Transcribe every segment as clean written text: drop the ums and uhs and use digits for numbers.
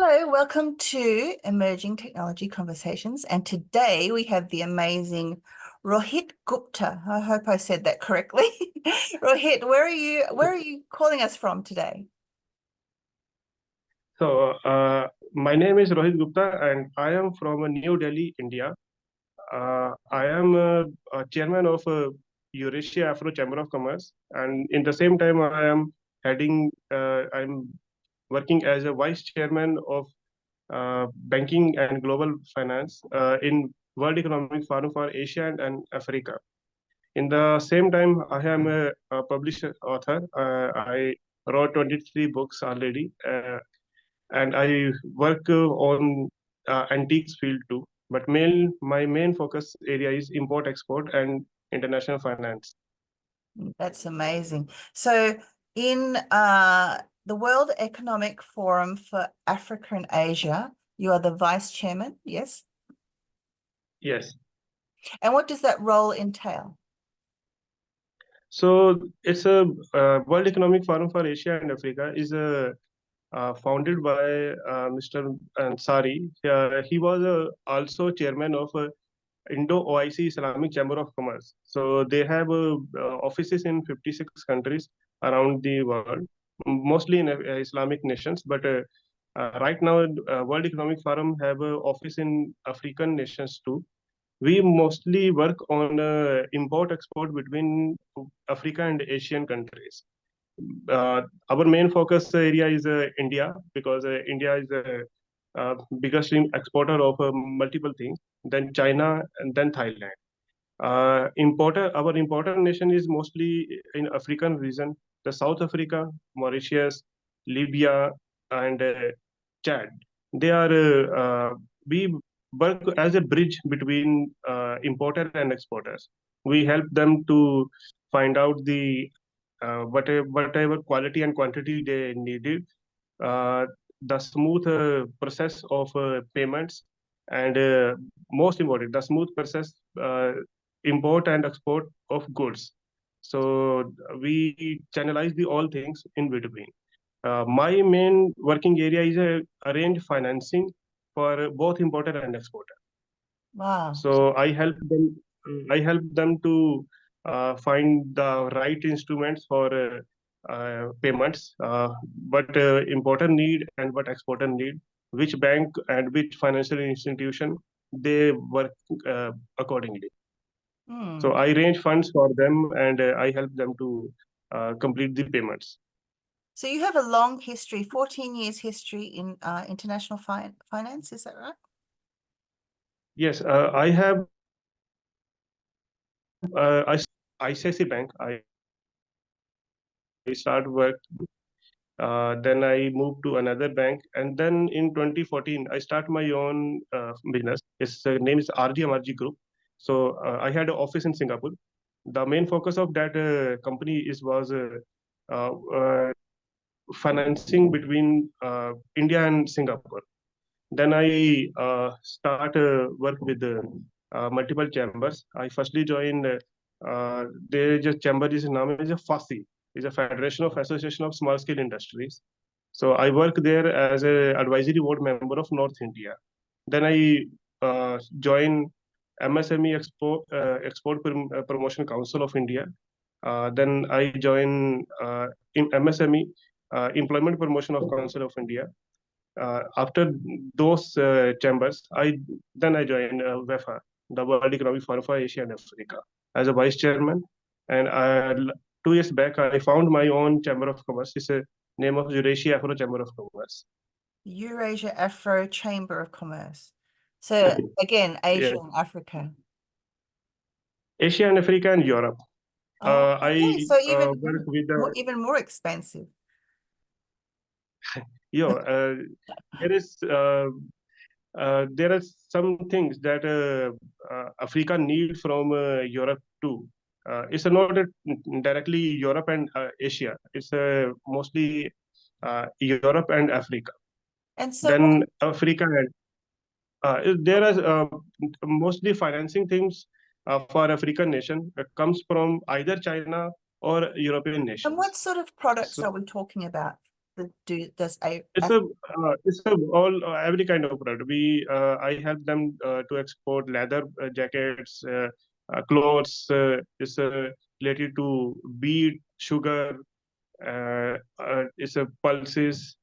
Hello, welcome to Emerging Technology Conversations. And today we have the amazing Rohit Gupta. I hope I said that correctly. Rohit, where are you calling us from today? My name is Rohit Gupta, and I am from New Delhi, India. I am a chairman of Eurasia Afro Chamber of Commerce, and in the same time, I'm working as a vice chairman of banking and global finance in World Economic Forum for Asia and Africa. In the same time, I am a published author. I wrote 23 books already, and I work on antiques field too. But my main focus area is import, export, and international finance. That's amazing. So in the World Economic Forum for Africa and Asia, you are the vice chairman, yes? Yes. And what does that role entail? So it's a World Economic Forum for Asia and Africa is a founded by Mr. Ansari. He was also chairman of Indo-OIC Islamic Chamber of Commerce. So they have offices in 56 countries around the world, mostly in Islamic nations. But right now, World Economic Forum have an office in African nations too. We mostly work on import-export between Africa and Asian countries. Our main focus area is India because India is the biggest exporter of multiple things, then China, and then Thailand. Our important nation is mostly in African region, the South Africa, Mauritius, Libya, and Chad. They are we work as a bridge between importer and exporters. We help them to find out the whatever quality and quantity they needed, uh, the smooth process of payments, and most important, the smooth process import and export of goods. So we channelize the all things in between. My main working area is arrange financing for both importer and exporter. Wow. So I help them to find the right instruments for payments, what importer need and what exporter need, which bank and which financial institution they work accordingly. So Hmm. I arrange funds for them, and I help them to complete the payments. So you have a long history, 14 years history in international finance, is that right? Yes, I have ICICI Bank. I start work. Then I moved to another bank, and then in 2014 I start my own business. Its name is RGMRG Group. So I had an office in Singapore. The main focus of that company was uh, uh, financing between India and Singapore. Then I start work with multiple chambers. I firstly joined. Their just chamber is name is a FASI, is a Federation of Association of Small Scale Industries. So I work there as a advisory board member of North India. Then I join MSME Promotion Council of India. Then I join in MSME Employment Promotion of Council of India. After those chambers, I joined WEFA, the World Economic Forum for Asia and Africa, as a vice chairman. And 2 years back, I found my own chamber of commerce. It's a name of Eurasia Afro Chamber of Commerce. Eurasia Afro Chamber of Commerce. So again, Asia Yeah, and Africa. Asia and Africa and Europe. Oh, okay. I So work with even more expensive. yeah. There is there are some things that Africa need from Europe too. It's not directly Europe and Asia. It's mostly Europe and Africa. And so what, Then Africa and there are mostly financing things for African nation comes from either China or European and what nations. sort of products So are we talking about? It's a all every kind of product. I help them to export leather jackets, clothes. It's related to beet, sugar. It's a pulses,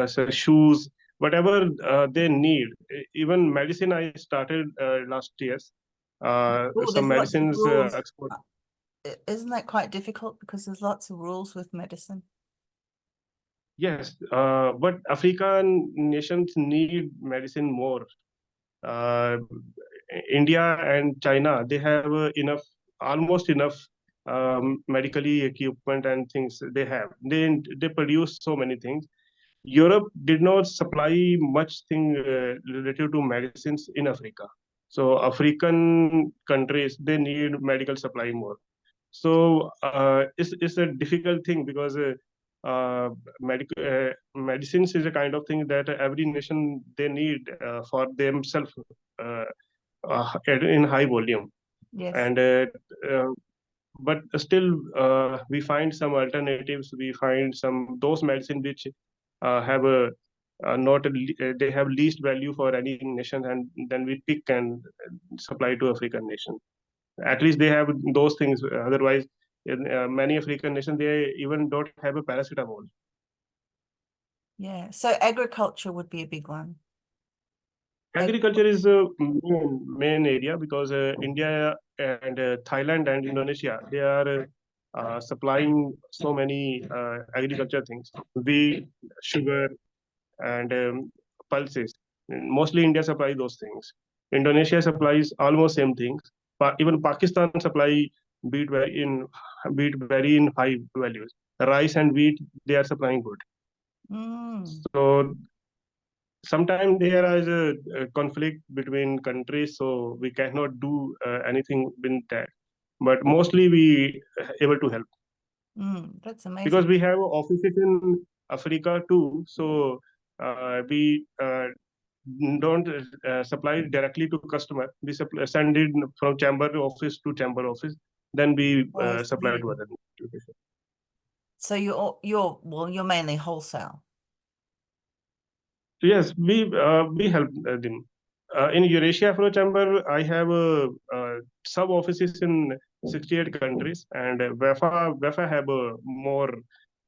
so shoes, whatever they need. Even medicine I started last year. Oh, Some there's lots of medicines rules. export. Isn't that quite difficult because there's lots of rules with medicine? Yes, but African nations need medicine more. uh, India and China, they have almost enough medically equipment and things they have. They produce so many things. Europe did not supply much thing related to medicines in Africa. So African countries they need medical supply more. So it's a difficult thing because uh, medicines is a kind of thing that every nation they need for themselves uh, in high volume. Yes. And uh, but still we find some alternatives. We find some those medicine which have a not a, they have least value for any nation, and then we pick and supply to African nation. At least they have those things. Otherwise, in many African nations, they even don't have a paracetamol. Yeah. So agriculture would be a big one. Agriculture is a main area because India and Thailand and Indonesia they are supplying so many agriculture things, wheat, sugar, and pulses. Mostly India supply those things. Indonesia supplies almost same things. But even Pakistan supply wheat very in high values. Rice and wheat they are supplying good. Mm, So sometimes there is a conflict between countries, so we cannot do anything with that. But mostly we able to help that's because amazing. we have offices in Africa too. So we don't supply directly to customer. We send it from chamber office to chamber office. Then we Oh, I supply see. to other locations. So you're mainly wholesale. Yes, we help them. In Eurasia Afro Chamber, I have sub offices in 68 countries, and WEFA have a more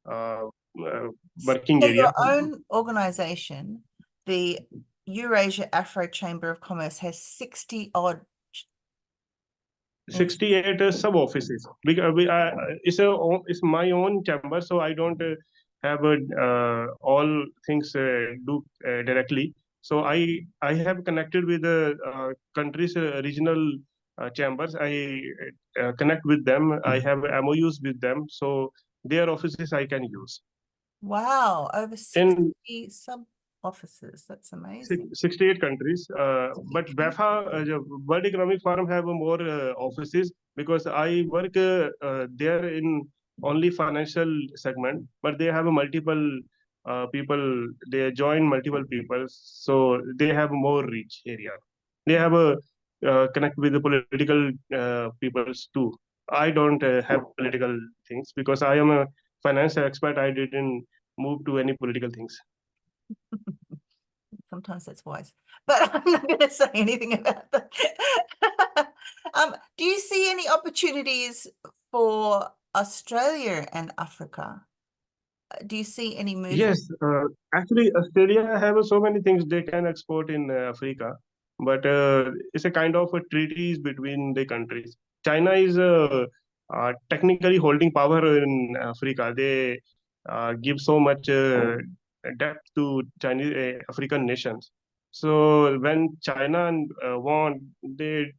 uh, uh, working So area. your own organization, the Eurasia Afro Chamber of Commerce, has 60 odd in 68 sub offices because it's my own chamber, so I don't have all things do directly. So I have connected with the countries regional chambers. I connect with them. I have MOUs with them, so their offices I can use. wow, over In 60 sub offices. That's amazing. 68 countries. But WEFA, the World Economic Forum, have more offices because I work there in only financial segment, but they have a multiple people. They join multiple people, so they have more reach area. They have a connect with the political peoples too. I don't have political things because I am a finance expert. I didn't move to any political things. Sometimes that's wise, but I'm not going to say anything about that. Do you see any opportunities for Australia and Africa? Do you see any movement? Yes, actually, Australia have so many things they can export in Africa, but it's a kind of a treaties between the countries. China is technically holding power in Africa. They give so much depth to Chinese African nations. So when China want, they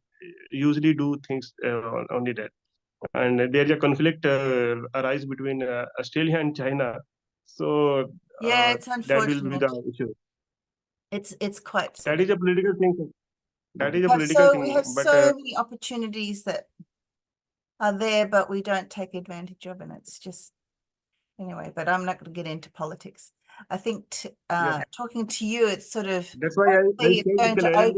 usually do things only that, and there is a conflict arise between Australia and China. So Yeah, it's that will be the unfortunate. issue. It's quite That sad. is a political thing. That is a We have political so we thing. have But so many opportunities that are there, but we don't take advantage of, and it's just anyway. But I'm not going to get into politics. I think yes, talking to you, it's sort of that's why I hopefully it's said going to clearly.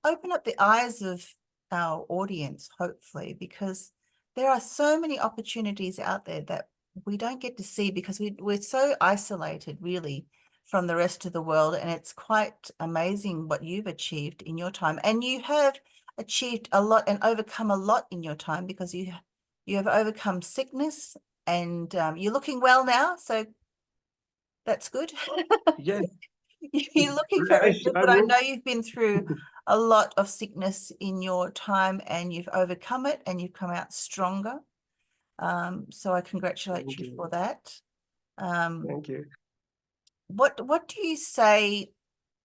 open up the eyes of our audience, hopefully, because there are so many opportunities out there that we don't get to see because we're so isolated really from the rest of the world, and it's quite amazing what you've achieved in your time. And you have achieved a lot and overcome a lot in your time because you have overcome sickness, and you're looking well now, so that's good. Yes, You're looking very good, I but I would. know you've been through a lot of sickness in your time and you've overcome it and you've come out stronger. So I congratulate Thank you you. for that. Um, Thank you. what do you say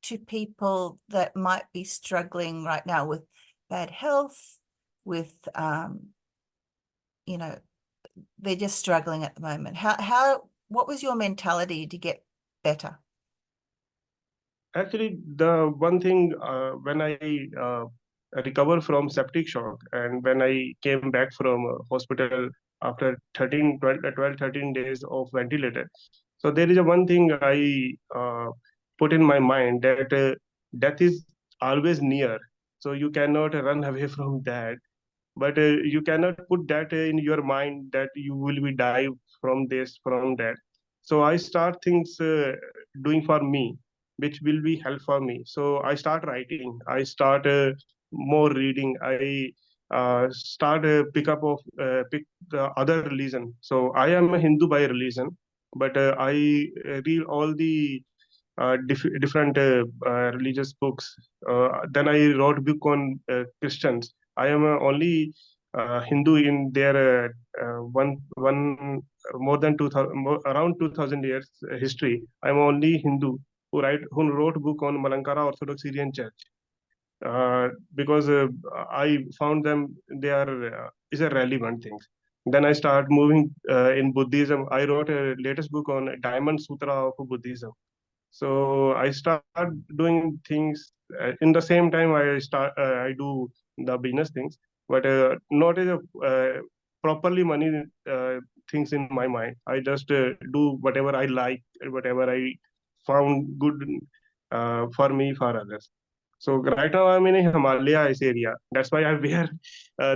to people that might be struggling right now with bad health, with you know, they're just struggling at the moment. What was your mentality to get better? Actually, the one thing when I recover from septic shock and when I came back from hospital after 12, 13 days of ventilator, so there is a one thing I put in my mind that death is always near. So you cannot run away from that, but you cannot put that in your mind that you will be die from this from that. So I start things doing for me which will be help for me. So I start writing, I start more reading, I start pick the other religion. So I am a Hindu by religion, but I read all the different religious books. Then I wrote book on Christians. I am only Hindu in their one more than 2000 around 2000 years history. I am only Hindu who wrote book on Malankara Orthodox Syrian Church, because I found them they are is a relevant things. Then I start moving in Buddhism. I wrote a latest book on Diamond Sutra of Buddhism. So I start doing things in the same time I do the business things, but not as a properly money things in my mind. I just do whatever I like, whatever I found good for me, for others. So right now I'm in a Himalayas area. That's why I wear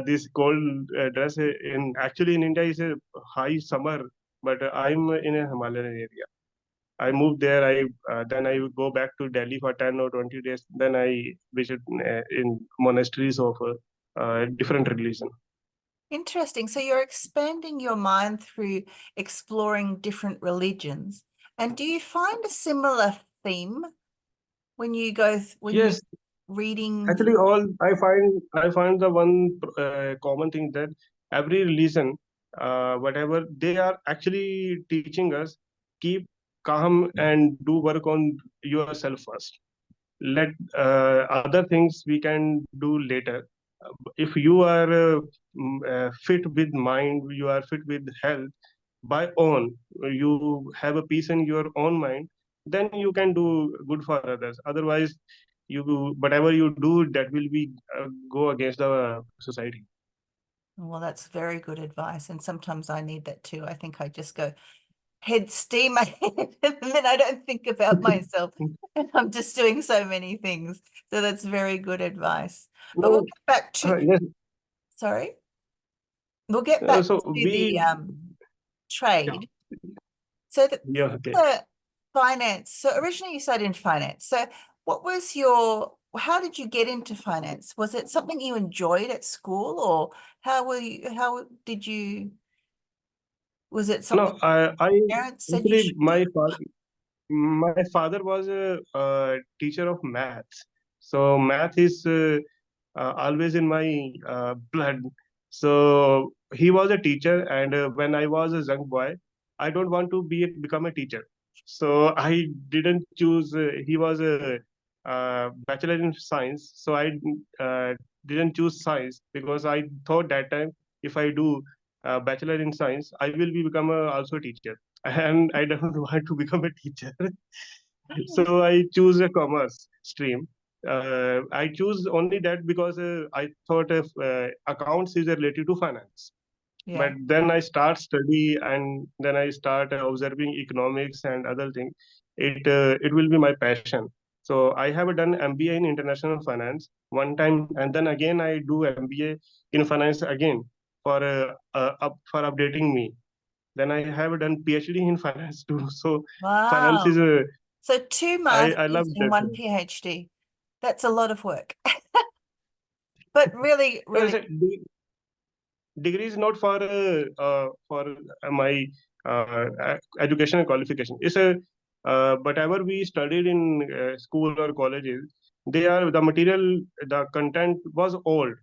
this cold dress. In actually in India is a high summer, but I'm in a Himalayan area. I moved there. I then I would go back to Delhi for 10 or 20 days. Then I visit in monasteries of different religion. Interesting. So you're expanding your mind through exploring different religions. And do you find a similar theme when you when you Yes, reading? actually, all I find the one common thing that every religion, whatever they are actually teaching us, keep calm and do work on yourself first. Let other things we can do later. If you are fit with mind, you are fit with health by own, you have a peace in your own mind, then you can do good for others. Otherwise, you whatever you do that will be go against the society. Well, that's very good advice. And sometimes I need that too. I think I just go head steam ahead and then I don't think about myself. And I'm just doing so many things. So that's very good advice. But we'll No, get back to, yes. sorry, we'll get back So to the yeah, trade. So yeah, okay. the finance. So originally you studied in finance. So how did you get into finance? Was it something you enjoyed at school, or how did you, was it No, something I parents said you actually should do? my father was a teacher of maths. So math is always in my blood. So he was a teacher, and when I was a young boy, I don't want to become a teacher. So I didn't choose. He was a bachelor in science, so I didn't choose science because I thought that time if I do bachelor in science, I will be become also a teacher, and I don't want to become a teacher. So I choose a commerce stream. I choose only that because I thought if accounts is related to finance. But Yeah. then I start study and then I start observing economics and other things. It will be my passion. So I have done MBA in international finance one time, and then again I do MBA in finance again for for updating me Then I have done PhD in finance too. So finance is Wow. So two I love masters and that one thing. PhD. That's a lot of work. But really, So really, degree is not for my education and qualification. It's a whatever we studied in school or colleges, they are the material, the content was old.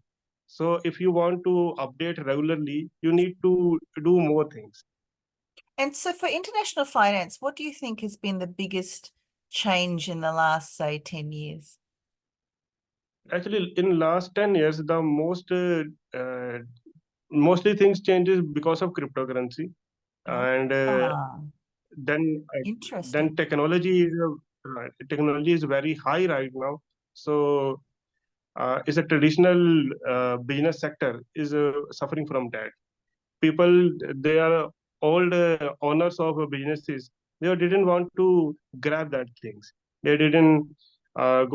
So if you want to update regularly, you need to do more things. and so for international finance, what do you think has been the biggest change in the last, say, 10 years? Actually, in last 10 years, the uh, mostly things changes because of cryptocurrency, and Ah, then interesting. then technology is very high right now. So is a traditional business sector is suffering from that. People, they are old owners of businesses, they didn't want to grab that things. They didn't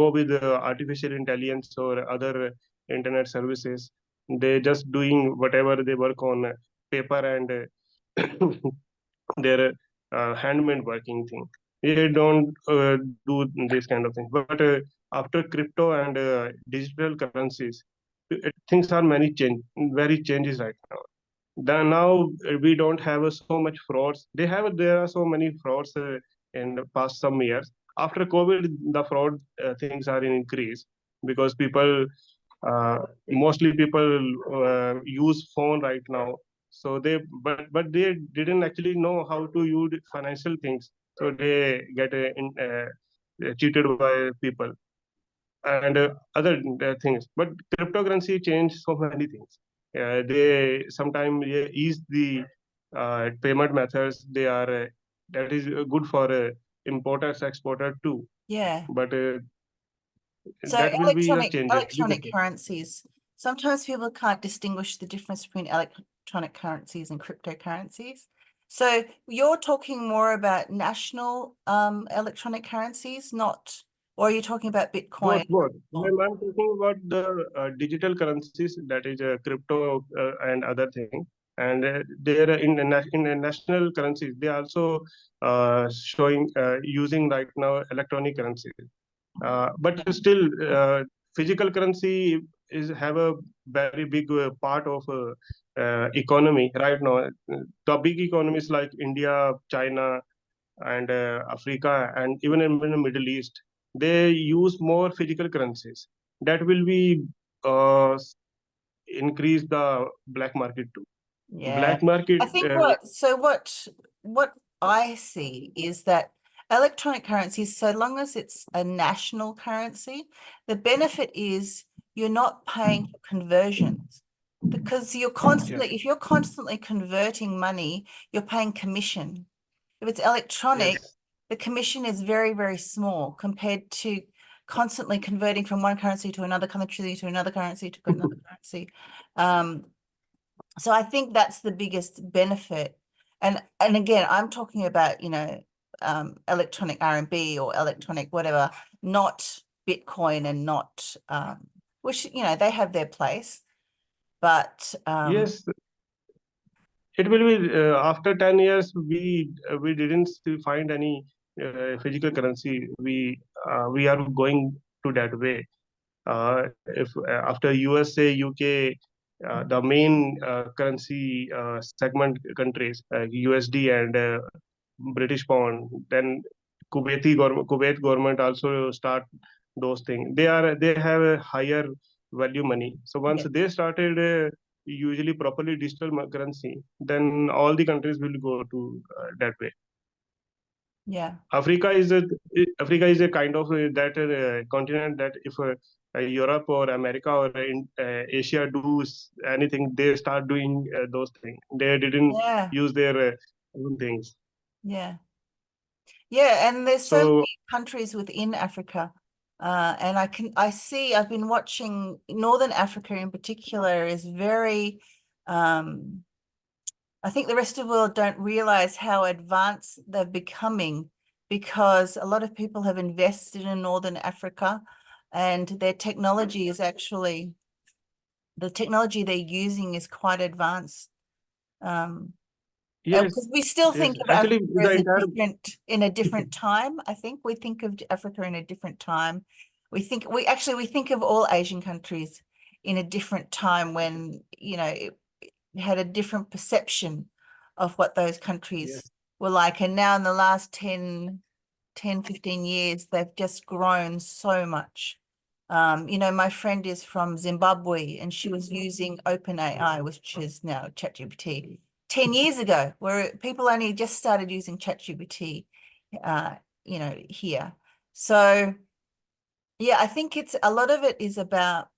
go with artificial intelligence or other internet services. They just doing whatever they work on paper and their handmade working thing. They don't do this kind of thing. But after crypto and digital currencies, things are many change, very changes right now. Now we don't have so much frauds. There are so many frauds in the past some years. After COVID, the fraud things are in increase because uh, mostly people use phone right now. So but they didn't actually know how to use financial things. So they get cheated by people and other things. But cryptocurrency changed so many things. They sometimes ease the payment methods. They are that is good for importers, exporter too. Yeah. But So that will be a changes. Bigger electronic change. currencies, sometimes people can't distinguish the difference between electronic currencies and cryptocurrencies. So you're talking more about national electronic currencies, not, or are you talking about Both, Bitcoin? both. Or, I'm talking about the digital currencies, that is crypto and other thing. And they're in the national currencies. They are also showing using right now electronic currencies. But still, physical currency is have a very big part of economy right now. The big economies like India, China, and Africa, and even in the Middle East, they use more physical currencies. That will be uh, increase the black market too. yeah. Black market, I think what I see is that electronic currencies, so long as it's a national currency, the benefit is you're not paying for conversions because yes, if you're constantly converting money, you're paying commission. If it's electronic, yes, the commission is very, very small compared to constantly converting from one currency to another country to another currency to another currency. Um, so I think that's the biggest benefit. And again, I'm talking about, electronic RMB or electronic whatever, not Bitcoin and not which, they have their place. But yes. It will be after 10 years. We didn't still find any physical currency. We are going to that way. If after USA, UK, the main currency segment countries, USD and British pound, then Kuwait government also start those things. They have a higher value money. So once yeah, they started usually properly digital currency, then all the countries will go to that way. yeah, Africa is a Africa is a kind of that continent that if Europe or America or Asia anything, they start doing those things. They didn't yeah, use their own things. yeah. Yeah, and there's so So many countries within Africa. And I've been watching Northern Africa in particular is very, um, I think the rest of the world don't realize how advanced they're becoming because a lot of people have invested in Northern Africa and their technology is actually, the technology they're using is quite advanced. Um, Because Yes, we still yes. think of Actually, Africa the as entire in a different time. I think we think of Africa in a different time. We think of all Asian countries in a different time when, it had a different perception of what those countries yes, were like. And now in the last 15 years, they've just grown so much. My friend is from Zimbabwe and she was using OpenAI, which is now ChatGPT, 10 years ago, where people only just started using ChatGPT, here. So yeah, I think it's a lot of it is about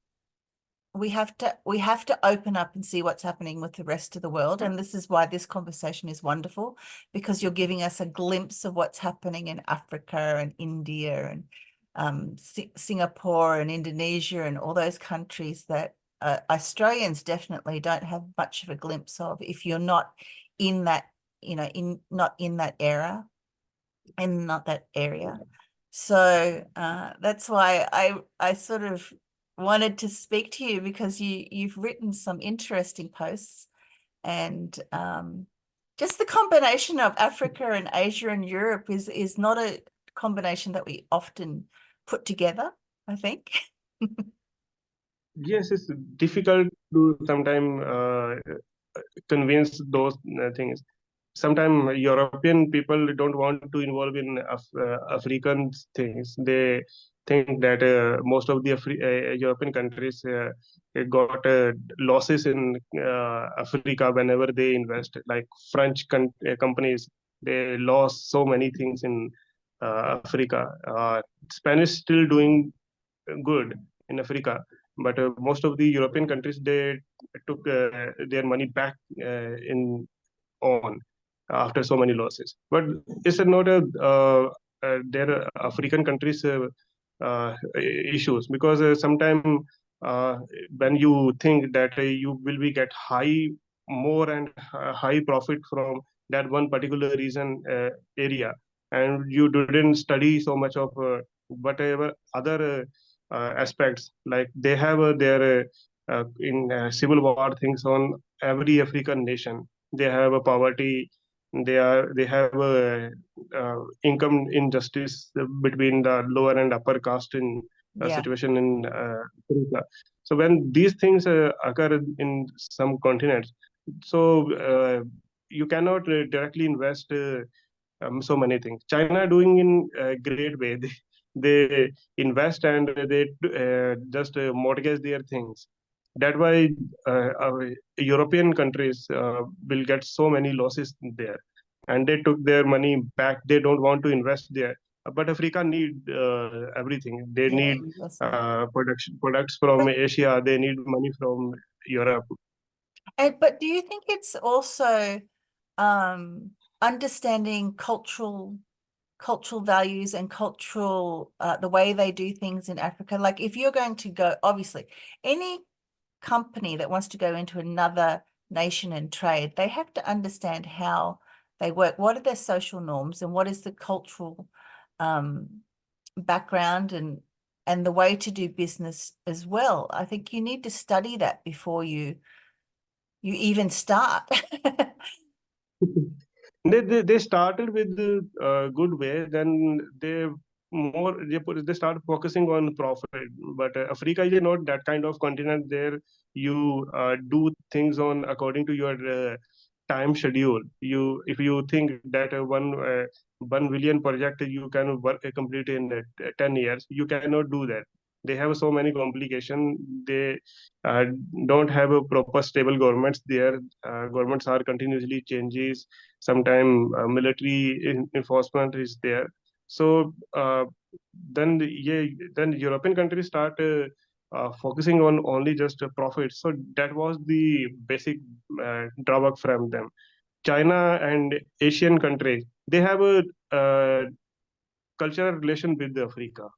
we have to open up and see what's happening with the rest of the world. And this is why this conversation is wonderful, because you're giving us a glimpse of what's happening in Africa and India and Singapore and Indonesia and all those countries that Australians definitely don't have much of a glimpse of if you're not in that, not in that era and not that area. So that's why I sort of wanted to speak to you, because you've written some interesting posts, and just the combination of Africa and Asia and Europe is not a combination that we often put together, I think. yes. It's difficult to sometimes convince those things. Sometimes European people don't want to involve in African things. They think that most of the European countries got losses in Africa whenever they invest. Like French companies, they lost so many things in Africa. Spanish still doing good in Africa, but most of the European countries they took their money back in on after so many losses. But it's not a there are African countries issues, because sometimes uh, when you think that you will be get high more and high profit from that one particular reason area, and you didn't study so much of whatever other aspects, like they have their in civil war things on every African nation. They have a poverty, they have a income injustice between the lower and upper caste in Yeah. situation in Africa. So when these things occur in some continents, so you cannot directly invest so many things. China doing in a great way. They invest and they just mortgage their things. That why European countries will get so many losses there, and they took their money back. They don't want to invest there. But Africa need everything. They Yeah, need investment. products from But Asia. They need money from Europe. but do you think it's also um understanding cultural values and cultural the way they do things in Africa? Like if you're going to go, obviously, any company that wants to go into another nation and trade, they have to understand how they work. What are their social norms and what is the cultural um, background and the way to do business as well. I think you need to study that before you even start. They started with the good way, then they start focusing on profit. But Africa is not that kind of continent. There you do things on according to your time schedule. You if you think that 1 billion project you can complete in 10 years, you cannot do that. They have so many complications. They uh, don't have a proper stable governments there. Governments are continuously changes. Sometimes military enforcement is there. So yeah, then European countries start focusing on only just profit. So that was the basic drawback from them. China and Asian countries, they have a cultural relation with Africa.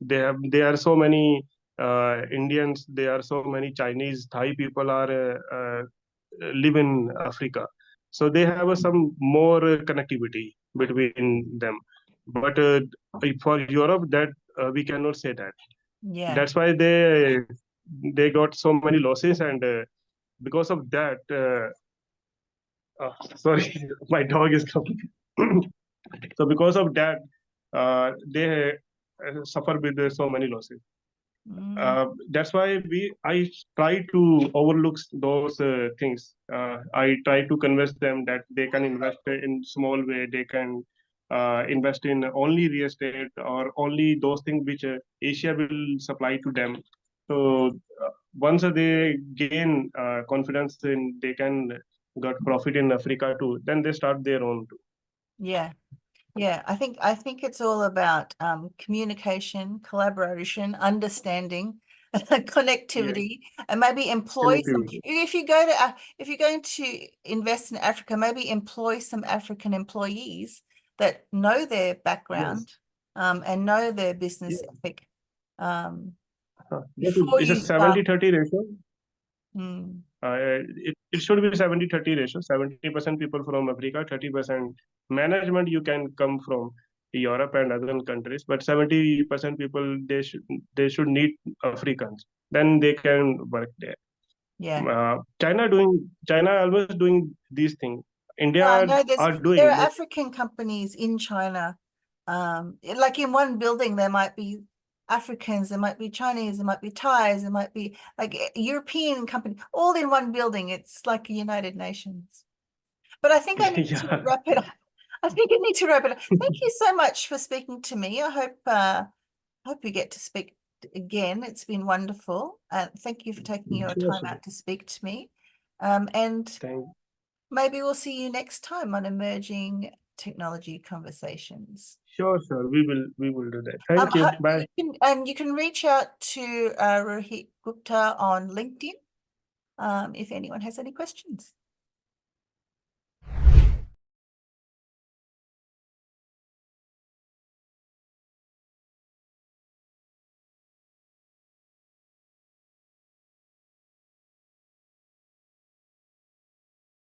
There are so many Indians, there are so many Chinese, Thai people are live in Africa, so they have some more connectivity between them. But for Europe, that we cannot say that. Yeah. That's why they got so many losses, and because of that, Sorry, my dog is coming. So because of that, they suffer with so many losses. Mm, That's why I try to overlook those things. I try to convince them that they can invest in small way. They can invest in only real estate or only those things which Asia will supply to them. So once they gain confidence in they can get profit in Africa too, then they start their own too. yeah. Yeah, I think it's all about communication, collaboration, understanding, Yeah, connectivity, and maybe employ some. connectivity. If you're going to invest in Africa, maybe employ some African employees that know their Yes. background, and know their Yeah. business ethic, um, That is, before it's a you start. 70-30 ratio. Mm, It should be 70-30 ratio. 70% people from Africa, 30% management you can come from Europe and other countries, but 70% people they should need Africans. Then they can work there. yeah. China always doing these things. Yeah, I India know are there doing, are but African companies in China. Like in one building, there might be Africans, there might be Chinese, there might be Thais, there might be like European company, all in one building. It's like a United Nations. But I think I need to yeah. wrap it up. I think I need to wrap it up. Thank you so much for speaking to me. I hope you get to speak again. It's been wonderful. Thank you for taking your Sure, time sure. out to speak to me. And Thank, maybe we'll see you next time on Emerging Technology Conversations. sure. We will do that. Thank you. Bye. You can reach out to Rohit Gupta on LinkedIn, if anyone has any questions.